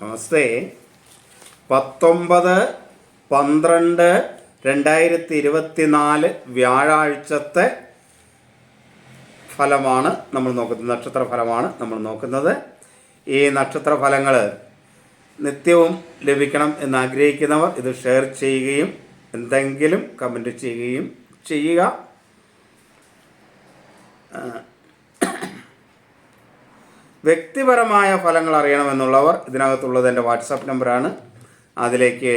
നമസ്തേ. 19/12/2024 വ്യാഴാഴ്ചത്തെ ഫലമാണ് നമ്മൾ നോക്കുന്നത്. നക്ഷത്ര ഫലമാണ് നമ്മൾ നോക്കുന്നത്. ഈ നക്ഷത്ര ഫലങ്ങൾ നിത്യവും ലഭിക്കണം എന്നാഗ്രഹിക്കുന്നവർ ഇത് ഷെയർ ചെയ്യുകയും എന്തെങ്കിലും കമൻറ്റ് ചെയ്യുകയും ചെയ്യുക. വ്യക്തിപരമായ ഫലങ്ങൾ അറിയണമെന്നുള്ളവർ ഇതിനകത്തുള്ളത് എൻ്റെ വാട്സാപ്പ് നമ്പറാണ്. അതിലേക്ക്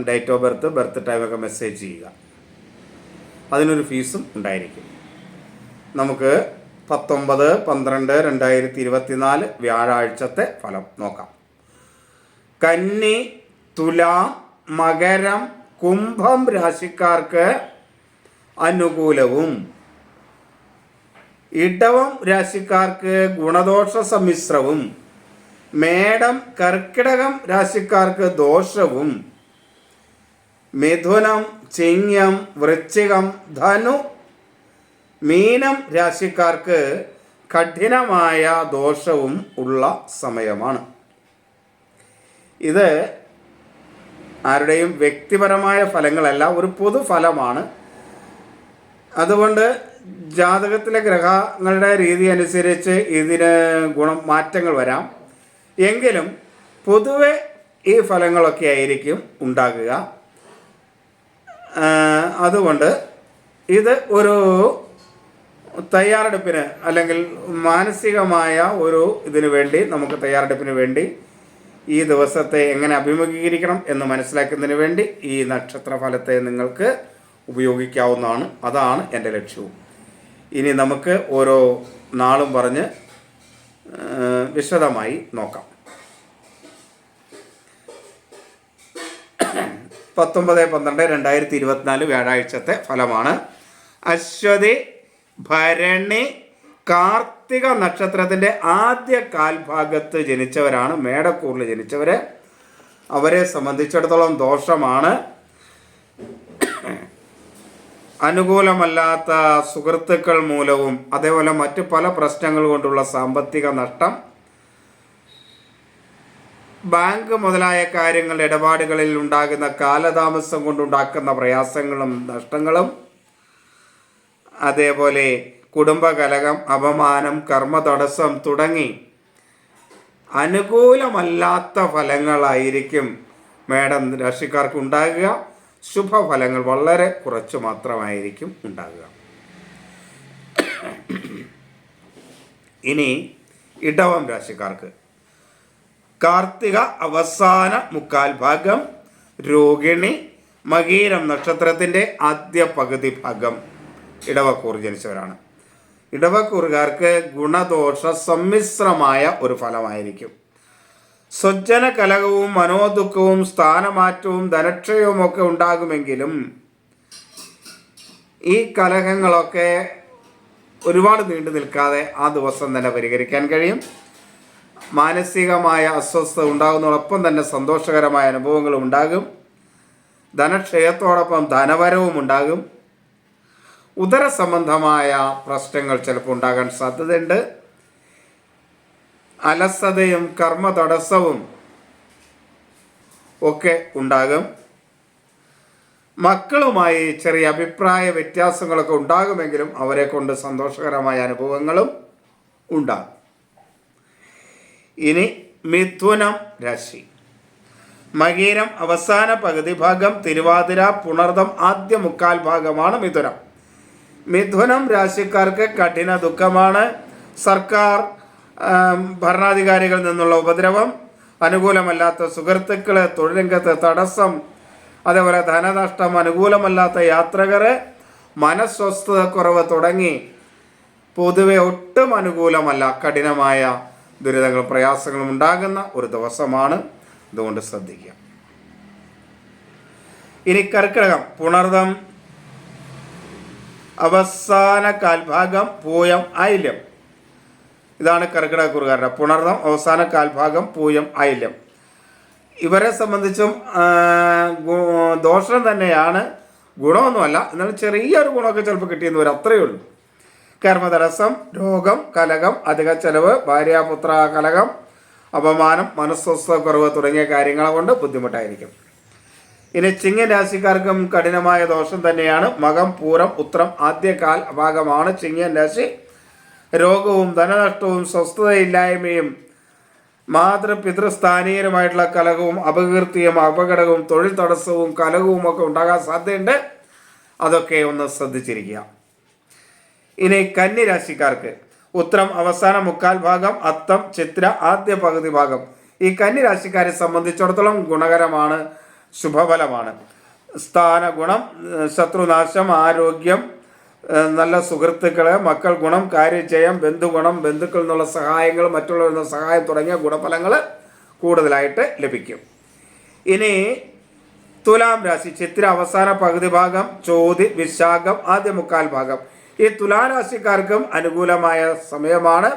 ഡേറ്റ് ഓഫ് ബർത്ത് ടൈമൊക്കെ മെസ്സേജ് ചെയ്യുക. അതിനൊരു ഫീസും ഉണ്ടായിരിക്കും. നമുക്ക് 19/12/2024 വ്യാഴാഴ്ചത്തെ ഫലം നോക്കാം. കന്നി, തുലാം, മകരം, കുംഭം രാശിക്കാർക്ക് അനുകൂലവും, ഇടവം രാശിക്കാർക്ക് ഗുണദോഷ സമ്മിശ്രവും, മേടം, കർക്കിടകം രാശിക്കാർക്ക് ദോഷവും, മിഥുനം, ചിങ്ങം, വൃശ്ചികം, ധനു, മീനം രാശിക്കാർക്ക് കഠിനമായ ദോഷവും ഉള്ള സമയമാണ്. ഇത് ആരുടെയും വ്യക്തിപരമായ ഫലങ്ങളല്ല, ഒരു പൊതുഫലമാണ്. അതുകൊണ്ട് ജാതകത്തിലെ ഗ്രഹങ്ങളുടെ രീതി അനുസരിച്ച് ഇതിന് മാറ്റങ്ങൾ വരാം. എങ്കിലും പൊതുവെ ഈ ഫലങ്ങളൊക്കെ ആയിരിക്കും ഉണ്ടാകുക. അതുകൊണ്ട് ഇത് ഒരു തയ്യാറെടുപ്പിന് അല്ലെങ്കിൽ മാനസികമായ ഒരു ഇതിനു വേണ്ടി, നമുക്ക് തയ്യാറെടുപ്പിന് വേണ്ടി ഈ ദിവസത്തെ എങ്ങനെ അഭിമുഖീകരിക്കണം എന്ന് മനസ്സിലാക്കുന്നതിന് വേണ്ടി ഈ നക്ഷത്രഫലത്തെ നിങ്ങൾക്ക് ഉപയോഗിക്കാവുന്നതാണ്. അതാണ് എൻ്റെ ലക്ഷ്യവും. ഇനി നമുക്ക് ഓരോ നാളും പറഞ്ഞ് വിശദമായി നോക്കാം. 19/12/2024 വ്യാഴാഴ്ചത്തെ ഫലമാണ്. അശ്വതി, ഭരണി, കാർത്തിക നക്ഷത്രത്തിൻ്റെ ആദ്യ കാൽഭാഗത്ത് ജനിച്ചവരാണ് മേടക്കൂറിൽ ജനിച്ചവർ. അവരെ സംബന്ധിച്ചിടത്തോളം ദോഷമാണ്. അനുകൂലമല്ലാത്ത സുഹൃത്തുക്കൾ മൂലവും അതേപോലെ മറ്റു പല പ്രശ്നങ്ങൾ കൊണ്ടുള്ള സാമ്പത്തിക നഷ്ടം, ബാങ്ക് മുതലായ കാര്യങ്ങളുടെ ഇടപാടുകളിൽ ഉണ്ടാകുന്ന കാലതാമസം കൊണ്ടുണ്ടാക്കുന്ന പ്രയാസങ്ങളും നഷ്ടങ്ങളും, അതേപോലെ കുടുംബകലഹം, അപമാനം, കർമ്മതടസ്സം തുടങ്ങി അനുകൂലമല്ലാത്ത ഫലങ്ങളായിരിക്കും മേടം രാശിക്കാർക്ക് ഉണ്ടാകുക. ശുഭഫലങ്ങൾ വളരെ കുറച്ച് മാത്രമായിരിക്കും ഉണ്ടാകുക. ഇനി ഇടവം രാശിക്കാർക്ക് കാർത്തിക അവസാന മുക്കാൽ ഭാഗം, രോഹിണി, മകീരം നക്ഷത്രത്തിൻ്റെ ആദ്യ പകുതി ഭാഗം ഇടവക്കൂർ ജനിച്ചവരാണ്. ഇടവക്കൂറുകാർക്ക് ഗുണദോഷ സമ്മിശ്രമായ ഒരു ഫലമായിരിക്കും. സ്വജന കലഹവും മനോദുഃഖവും സ്ഥാനമാറ്റവും ധനക്ഷയവും ഒക്കെ ഉണ്ടാകുമെങ്കിലും ഈ കലഹങ്ങളൊക്കെ ഒരുപാട് നീണ്ടു നിൽക്കാതെ ആ ദിവസം തന്നെ പരിഹരിക്കാൻ കഴിയും. മാനസികമായ അസ്വസ്ഥത ഉണ്ടാകുന്നതോടൊപ്പം തന്നെ സന്തോഷകരമായ അനുഭവങ്ങളും ഉണ്ടാകും. ധനക്ഷയത്തോടൊപ്പം ധനവരവും ഉണ്ടാകും. ഉദര സംബന്ധമായ പ്രശ്നങ്ങൾ ചിലപ്പോൾ ഉണ്ടാകാൻ സാധ്യതയുണ്ട്. അലസതയും കർമ്മ തടസ്സവും ഒക്കെ ഉണ്ടാകും. മക്കളുമായി ചെറിയ അഭിപ്രായ വ്യത്യാസങ്ങളൊക്കെ ഉണ്ടാകുമെങ്കിലും അവരെ കൊണ്ട് സന്തോഷകരമായ അനുഭവങ്ങളും ഉണ്ടാകും. ഇനി മിഥുനം രാശി. മകീരം അവസാന പകുതി ഭാഗം, തിരുവാതിര, പുണർദം ആദ്യ മുക്കാൽ ഭാഗമാണ് മിഥുനം. മിഥുനം രാശിക്കാർക്ക് കഠിന ദുഃഖമാണ്. സർക്കാർ ഭരണാധികാരികളിൽ നിന്നുള്ള ഉപദ്രവം, അനുകൂലമല്ലാത്ത സുഹൃത്തുക്കൾ, തൊഴിൽ രംഗത്ത് തടസ്സം, അതേപോലെ ധനനഷ്ടം, അനുകൂലമല്ലാത്ത യാത്രകർ, മനസ്വസ്ഥതക്കുറവ് തുടങ്ങി പൊതുവെ ഒട്ടും അനുകൂലമല്ല, കഠിനമായ ദുരിതങ്ങളും പ്രയാസങ്ങളും ഉണ്ടാകുന്ന ഒരു ദിവസമാണ്. അതുകൊണ്ട് ശ്രദ്ധിക്കുക. ഇനി കർക്കിടകം, പുണർദം അവസാന കാൽഭാഗം, പൂയം, ആയില്യം. ഇതാണ് കർക്കിടകക്കുറുകാരുടെ പുണർദം അവസാന കാൽഭാഗം, പൂയം, ആയില്യം. ഇവരെ സംബന്ധിച്ചും ദോഷം തന്നെയാണ്, ഗുണമൊന്നുമല്ല. എന്നാലും ചെറിയൊരു ഗുണമൊക്കെ ചിലപ്പോൾ കിട്ടിയെന്ന് വരും, അത്രയേ ഉള്ളൂ. കർമ്മതടസ്സം, രോഗം, കലഹം, അധിക ചെലവ്, ഭാര്യാപുത്ര കലഹം, അപമാനം, മനസ്വസ്ഥക്കുറവ് തുടങ്ങിയ കാര്യങ്ങളെ കൊണ്ട് ബുദ്ധിമുട്ടായിരിക്കും. ഇനി ചിങ്ങൻ രാശിക്കാർക്കും കഠിനമായ ദോഷം തന്നെയാണ്. മകം, പൂരം, ഉത്രം ആദ്യകാൽ ഭാഗമാണ് ചിങ്ങൻ രാശി. രോഗവും ധനനഷ്ടവും സ്വസ്ഥതയില്ലായ്മയും മാതൃപിതൃസ്ഥാനീയരുമായിട്ടുള്ള കലഹവും അപകീർത്തിയും അപകടവും തൊഴിൽ തടസ്സവും കലഹവും ഒക്കെ ഉണ്ടാകാൻ സാധ്യതയുണ്ട്. അതൊക്കെ ഒന്ന് ശ്രദ്ധിച്ചിരിക്കുക. ഇനി കന്നി രാശിക്കാർക്ക് ഉത്രം അവസാന മുക്കാൽ ഭാഗം, അത്തം, ചിത്ര ആദ്യ പകുതി ഭാഗം. ഈ കന്നി രാശിക്കാരെ സംബന്ധിച്ചിടത്തോളം ഗുണകരമാണ്, ശുഭഫലമാണ്. സ്ഥാന ഗുണം, ശത്രുനാശം, ആരോഗ്യം, നല്ല സുഹൃത്തുക്കള്, മക്കൾ ഗുണം, കാര്യജയം, ബന്ധുഗുണം, ബന്ധുക്കളിൽ നിന്നുള്ള സഹായങ്ങൾ, മറ്റുള്ളവരിൽ നിന്നുള്ള സഹായം തുടങ്ങിയ ഗുണഫലങ്ങൾ കൂടുതലായിട്ട് ലഭിക്കും. ഇനി തുലാം രാശി ചിത്ര അവസാന പകുതി ഭാഗം, ചോതി, വിശാഖം ആദ്യ മുക്കാൽ ഭാഗം. ഈ തുലാരാശിക്കാർക്കും അനുകൂലമായ സമയമാണ്.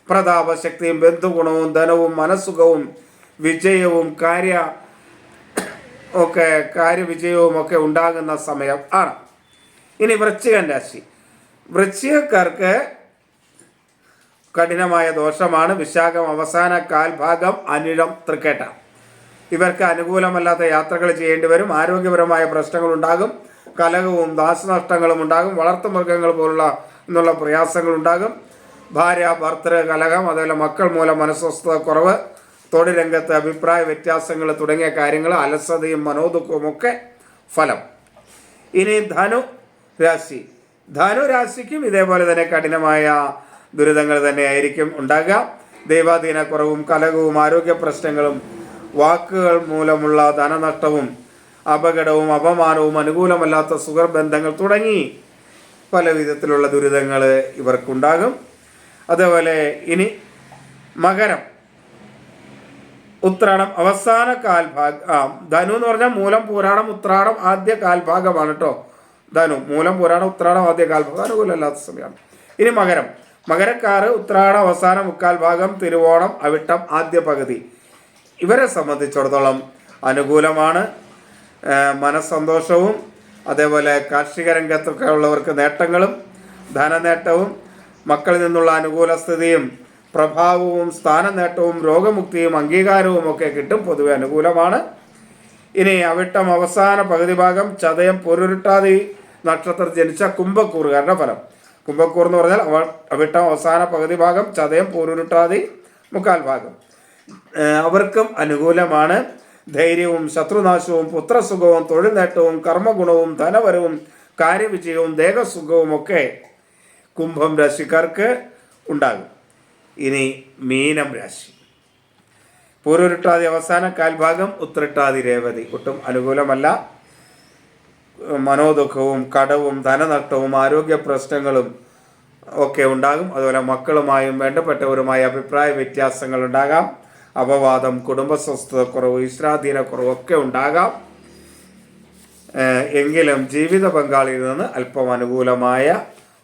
പ്രതാപശക്തിയും ബന്ധുഗുണവും ധനവും മനസ്സുഖവും വിജയവും കാര്യവിജയവും ഒക്കെ ഉണ്ടാകുന്ന സമയം ആണ്. ഇനി വൃശ്ചികൻ രാശി. വൃശ്ചികക്കാർക്ക് കഠിനമായ ദോഷമാണ്. വിശാഖം അവസാന കാൽ ഭാഗം, അനിഴം, തൃക്കേട്ട. ഇവർക്ക് അനുകൂലമല്ലാത്ത യാത്രകൾ ചെയ്യേണ്ടി വരും. ആരോഗ്യപരമായ പ്രശ്നങ്ങൾ ഉണ്ടാകും. കലഹവും നാശനഷ്ടങ്ങളും ഉണ്ടാകും. വളർത്തുമൃഗങ്ങൾ പോലുള്ള പ്രയാസങ്ങൾ ഉണ്ടാകും. ഭാര്യ ഭർത്തൃ കലഹം, അതുപോലെ മക്കൾ മൂലം മനസ്വസ്ഥത കുറവ്, തൊഴിൽ രംഗത്ത് അഭിപ്രായ വ്യത്യാസങ്ങൾ തുടങ്ങിയ കാര്യങ്ങൾ, അലസതയും മനോദുഃഖവും ഒക്കെ ഫലം. ഇനി ധനു രാശി. ധനുരാശിക്കും ഇതേപോലെ തന്നെ കഠിനമായ ദുരിതങ്ങൾ തന്നെയായിരിക്കും ഉണ്ടാകുക. ദൈവാധീനക്കുറവും കലഹവും ആരോഗ്യ പ്രശ്നങ്ങളും വാക്കുകൾ മൂലമുള്ള ധനനഷ്ടവും അപകടവും അപമാനവും അനുകൂലമല്ലാത്ത സുഹൃബന്ധങ്ങൾ തുടങ്ങി പല വിധത്തിലുള്ള ദുരിതങ്ങൾ ഇവർക്കുണ്ടാകും. അതേപോലെ ഇനി മകരം. ഉത്രാടം അവസാന കാൽഭാഗം. ധനു എന്ന് പറഞ്ഞാൽ മൂലം, പൂരാടം, ഉത്രാടം ആദ്യ കാൽഭാഗമാണ് കേട്ടോ. ധനു, മൂലം, പൂരാടം, ഉത്രാടം ആദ്യ കാൽഭാഗം അനുകൂലമല്ലാത്ത സമയമാണ്. ഇനി മകരം. മകരക്കാറ് ഉത്രാടം അവസാന മുക്കാൽ ഭാഗം, തിരുവോണം, അവിട്ടം ആദ്യ പകുതി. ഇവരെ സംബന്ധിച്ചിടത്തോളം അനുകൂലമാണ്. മനസ്സന്തോഷവും അതേപോലെ കാർഷിക രംഗത്തൊക്കെ ഉള്ളവർക്ക് നേട്ടങ്ങളും ധനനേട്ടവും മക്കളിൽ നിന്നുള്ള അനുകൂല സ്ഥിതിയും പ്രഭാവവും സ്ഥാനനേട്ടവും രോഗമുക്തിയും അംഗീകാരവും ഒക്കെ കിട്ടും. പൊതുവെ അനുകൂലമാണ്. ഇനി അവിട്ടം അവസാന പകുതി ഭാഗം, ചതയം, പൊരുരുട്ടാതി നക്ഷത്രത്തിൽ ജനിച്ച കുംഭക്കൂറുകാരുടെ ഫലം. കുംഭക്കൂർ എന്ന് പറഞ്ഞാൽ അവിട്ടം അവസാന പകുതി ഭാഗം, ചതയം, പൊരുരുട്ടാതി മുക്കാൽ ഭാഗം. അവർക്കും അനുകൂലമാണ്. ധൈര്യവും ശത്രുനാശവും പുത്രസുഖവും തൊഴിൽ നേട്ടവും കർമ്മഗുണവും ധനവരവും കാര്യവിജയവും ദേഹസുഖവും ഒക്കെ കുംഭം രാശിക്കാർക്ക് ഉണ്ടാകും. ഇനി മീനം രാശി. പൂരുരുട്ടാതി അവസാന കാൽഭാഗം, ഉത്രട്ടാതി രേവതി ഒട്ടും അനുകൂലമല്ല. മനോദുഃഖവും കടവും ധനനഷ്ടവും ആരോഗ്യ പ്രശ്നങ്ങളും ഒക്കെ ഉണ്ടാകും. അതുപോലെ മക്കളുമായും വേണ്ടപ്പെട്ടവരുമായ അഭിപ്രായ വ്യത്യാസങ്ങൾ ഉണ്ടാകാം. അപവാദം, കുടുംബസ്വസ്ഥതക്കുറവ്, ഈശ്വരാധീനക്കുറവ് ഒക്കെ ഉണ്ടാകാം. എങ്കിലും ജീവിത പങ്കാളിയിൽ നിന്ന് അല്പം അനുകൂലമായ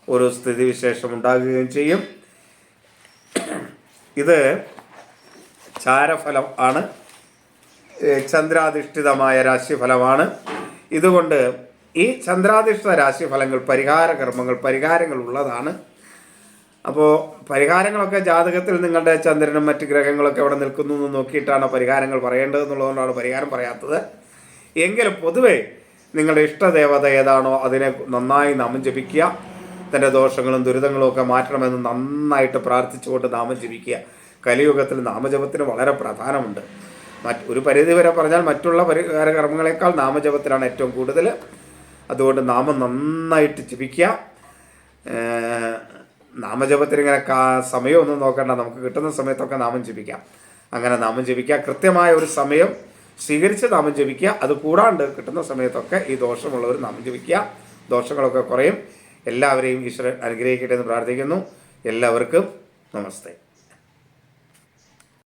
ഒരു സ്ഥിതിവിശേഷം ഉണ്ടാകുകയും ചെയ്യും. ഇത് ചാരഫലം ആണ്, ചന്ദ്രാധിഷ്ഠിതമായ രാശിഫലമാണ്. ഇതുകൊണ്ട് ഈ ചന്ദ്രാധിഷ്ഠിത രാശിഫലങ്ങൾ പരിഹാരങ്ങൾ ഉള്ളതാണ്. അപ്പോൾ പരിഹാരങ്ങളൊക്കെ ജാതകത്തിൽ നിങ്ങളുടെ ചന്ദ്രനും മറ്റ് ഗ്രഹങ്ങളൊക്കെ അവിടെ നിൽക്കുന്നു എന്ന് നോക്കിയിട്ടാണ് പരിഹാരങ്ങൾ പറയേണ്ടതെന്നുള്ളതുകൊണ്ടാണ് പരിഹാരം പറയാത്തത്. എങ്കിലും പൊതുവെ നിങ്ങളുടെ ഇഷ്ടദേവത ഏതാണോ അതിനെ നന്നായി നാമം ജപിക്കുക. തൻ്റെ ദോഷങ്ങളും ദുരിതങ്ങളും ഒക്കെ മാറ്റണമെന്ന് നന്നായിട്ട് പ്രാർത്ഥിച്ചുകൊണ്ട് നാമം ജപിക്കുക. കലിയുഗത്തിൽ നാമജപത്തിന് വളരെ പ്രാധാന്യമുണ്ട്. ഒരു പരിധിവരെ പറഞ്ഞാൽ മറ്റുള്ള പരിഹാര കർമ്മങ്ങളെക്കാൾ നാമജപത്തിലാണ് ഏറ്റവും കൂടുതൽ. അതുകൊണ്ട് നാമം നന്നായിട്ട് ജപിക്കുക. നാമജപത്തിന് ഇങ്ങനെ സമയമൊന്നും നോക്കണ്ട, നമുക്ക് കിട്ടുന്ന സമയത്തൊക്കെ നാമം ജപിക്കാം. അങ്ങനെ നാമം ജപിക്കുക, കൃത്യമായ ഒരു സമയം സ്വീകരിച്ച് നാമം ജപിക്കുക. അത് കൂടാണ്ട് കിട്ടുന്ന സമയത്തൊക്കെ ഈ ദോഷമുള്ളവർ നാമം ജപിക്കുക. ദോഷങ്ങളൊക്കെ കുറയും. എല്ലാവരെയും ഈശ്വരൻ അനുഗ്രഹിക്കട്ടെ എന്ന് പ്രാർത്ഥിക്കുന്നു. എല്ലാവർക്കും നമസ്തേ.